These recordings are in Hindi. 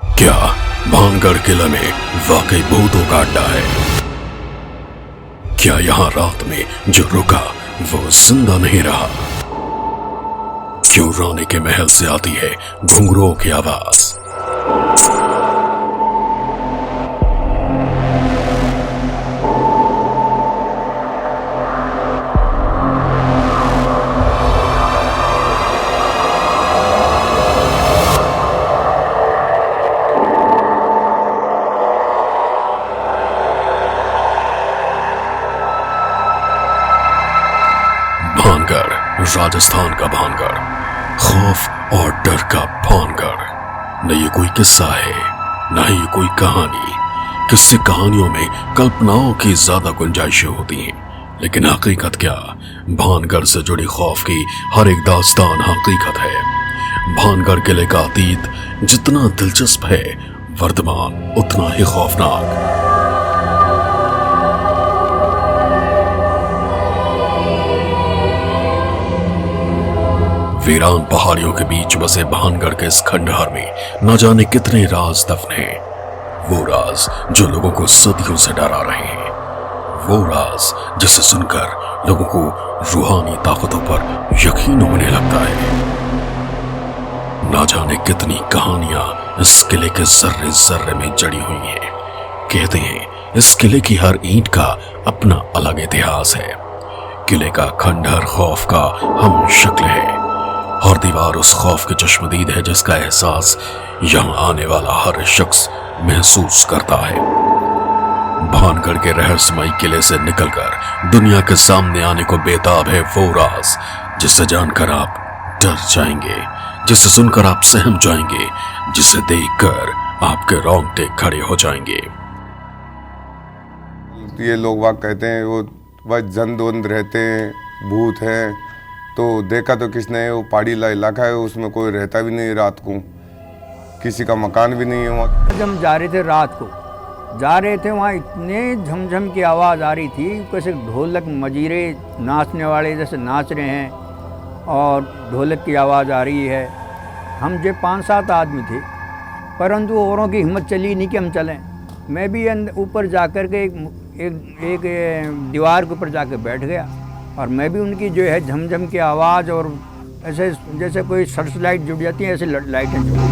क्या भानगढ़ किले में वाकई भूतों का अड्डा है? क्या यहाँ रात में जो रुका वो जिंदा नहीं रहा? क्यों रानी के महल से आती है घुंघरुओं की आवाज? भानगढ़, राजस्थान का भानगढ़, खौफ और डर का भानगढ़। न ये कोई किस्सा है, न ही ये कोई कहानी। किस्से कहानियों में कल्पनाओं की ज्यादा गुंजाइशें होती हैं, लेकिन हकीकत क्या? भानगढ़ से जुड़ी खौफ की हर एक दास्तान हकीकत है। भानगढ़ किले का अतीत जितना दिलचस्प है, वर्तमान उतना ही खौफनाक। वीरान पहाड़ियों के बीच बसे भानगढ़ के इस खंडहर में न जाने कितने राज दफन हैं। वो राज जो लोगों को सदियों से डरा रहे हैं, वो राज जिसे सुनकर लोगों को रूहानी ताकतों पर यकीन होने लगता है। न जाने कितनी कहानियां इस किले के जर्रे जर्रे में जड़ी हुई हैं। कहते हैं इस किले की हर ईंट का अपना अलग इतिहास है। किले का खंडहर खौफ का हम शक्ल है। हर दीवार उस खौफ की चश्मदीद है जिसका एहसास यहां आने वाला हर शख्स महसूस करता है। भानगढ़ के रहस्यमयी किले से निकलकर दुनिया के सामने आने को बेताब है वो राज जिसे जानकर आप डर जाएंगे, जिसे सुनकर आप सहम जाएंगे, जिसे देखकर आपके रोंगटे खड़े हो जाएंगे। ये लोग वाक कहते हैं वो वह जंद वंद रहते हैं, भूत हैं। तो देखा तो किसने है, वो पहाड़ी इलाका है, उसमें कोई रहता भी नहीं, रात को किसी का मकान भी नहीं है वहाँ। जब हम जा रहे थे रात को जा रहे थे, वहाँ इतने झमझम की आवाज़ आ रही थी, कैसे ढोलक मजीरे नाचने वाले जैसे नाच रहे हैं और ढोलक की आवाज़ आ रही है। हम जो 5-7 आदमी थे, परंतु औरों की हिम्मत चली नहीं कि हम चलें। मैं भी ऊपर जाकर के एक दीवार के ऊपर जाकर बैठ गया और मैं भी उनकी जो है झमझम की आवाज़ और ऐसे जैसे कोई सर्च लाइट जुड़ जाती है, ऐसे लाइटें जुड़ गई।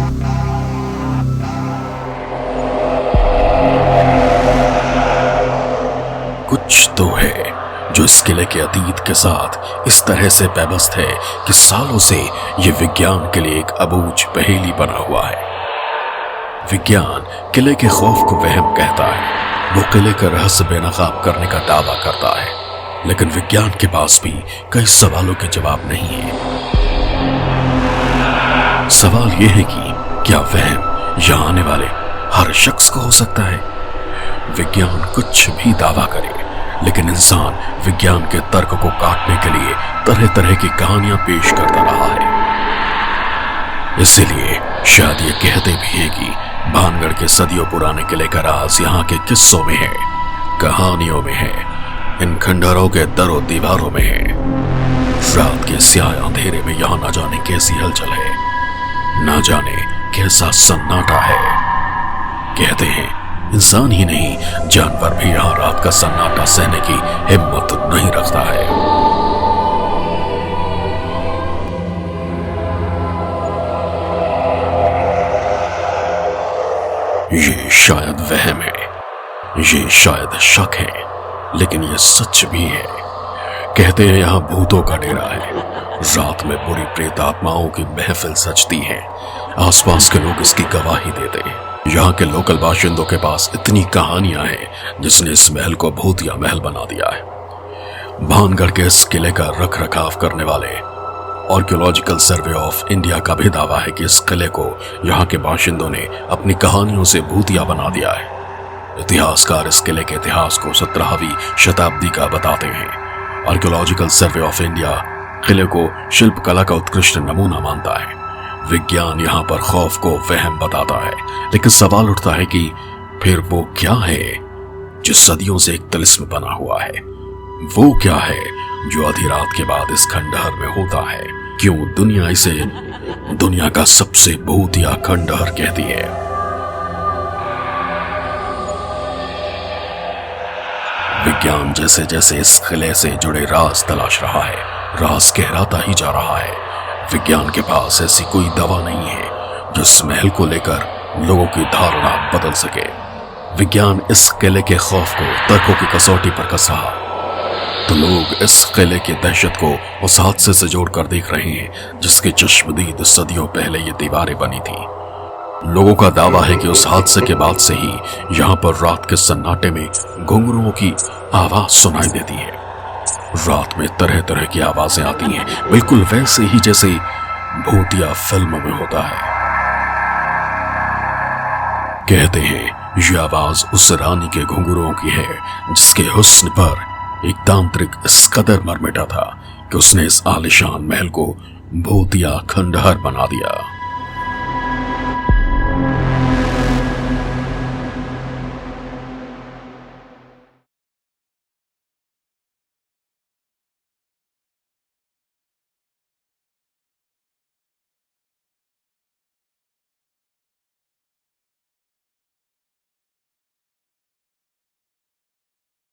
कुछ तो है जो इस किले के अतीत के साथ इस तरह से पैबस्त है कि सालों से ये विज्ञान के लिए एक अबूझ पहेली बना हुआ है। विज्ञान किले के खौफ को वहम कहता है, वो किले का रहस्य बेनकाब करने का दावा करता है, लेकिन विज्ञान के पास भी कई सवालों के जवाब नहीं है। सवाल यह है कि क्या वहम यहां आने वाले हर शख्स को हो सकता है? विज्ञान कुछ भी दावा करे, लेकिन इंसान विज्ञान के तर्क को काटने के लिए तरह तरह की कहानियां पेश करता रहा है। इसीलिए शायद ये कहते भी है कि भानगढ़ के सदियों पुराने किले का राज यहाँ के किस्सों में है, कहानियों में है, इन खंडहरों के दरों दीवारों में है। रात के स्याह अंधेरे में यहाँ न जाने कैसी हलचल है, न जाने कैसा सन्नाटा है। कहते हैं इंसान ही नहीं, जानवर भी यहाँ रात का सन्नाटा सहने की हिम्मत नहीं रखता है। ये शायद वहम है, ये शायद शक है, लेकिन ये सच भी है। कहते हैं यहाँ भूतों का डेरा है। रात में बुरी प्रेत आत्माओं की महफिल सजती है। आसपास के लोग इसकी गवाही देते हैं। यहाँ के लोकल बाशिंदों के पास इतनी कहानियां हैं जिसने इस महल को भूतिया महल बना दिया है। भानगढ़ के इस किले का रख रखाव करने वाले आर्कियोलॉजिकल सर्वे ऑफ इंडिया का भी दावा है कि इस किले को यहाँ के बाशिंदों ने अपनी कहानियों से भूतिया बना दिया है। इतिहासकार इस किले के इतिहास को 17वीं शताब्दी का बताते हैं। आर्कियोलॉजिकल सर्वे ऑफ इंडिया किले को शिल्प कला का उत्कृष्ट नमूना मानता है। विज्ञान यहाँ पर खौफ को वहम बताता है, लेकिन सवाल उठता है कि फिर वो क्या है जो सदियों से एक तिलिस्म बना हुआ है? वो क्या है जो आधी रात के बाद इस खंडहर में होता है? क्यों दुनिया इसे दुनिया का सबसे भूतिया खंडहर कहती है? विज्ञान जैसे जैसे इस किले से जुड़े राज तलाश रहा है, राज गहराता ही जा रहा है। विज्ञान के पास ऐसी कोई दवा नहीं है जो इस महल को लेकर लोगों की धारणा बदल सके। विज्ञान इस किले के खौफ को तर्कों की कसौटी पर कस रहा, तो लोग इस किले की दहशत को उस हादसे से जोड़कर देख रहे हैं जिसके चश्मदीद सदियों पहले ये दीवारें बनी थी। लोगों का दावा है कि उस हादसे के बाद से ही यहाँ पर रात के सन्नाटे में घुंघरुओं की आवाज सुनाई देती है। रात में तरह तरह की आवाजें आती हैं, बिल्कुल वैसे ही जैसे भूतिया फिल्मों में होता है। कहते हैं यह आवाज उस रानी के घुंघरुओं की है जिसके हुस्न पर एक तांत्रिक इस कदर मर मिटा था कि उसने इस आलिशान महल को भूतिया खंडहर बना दिया।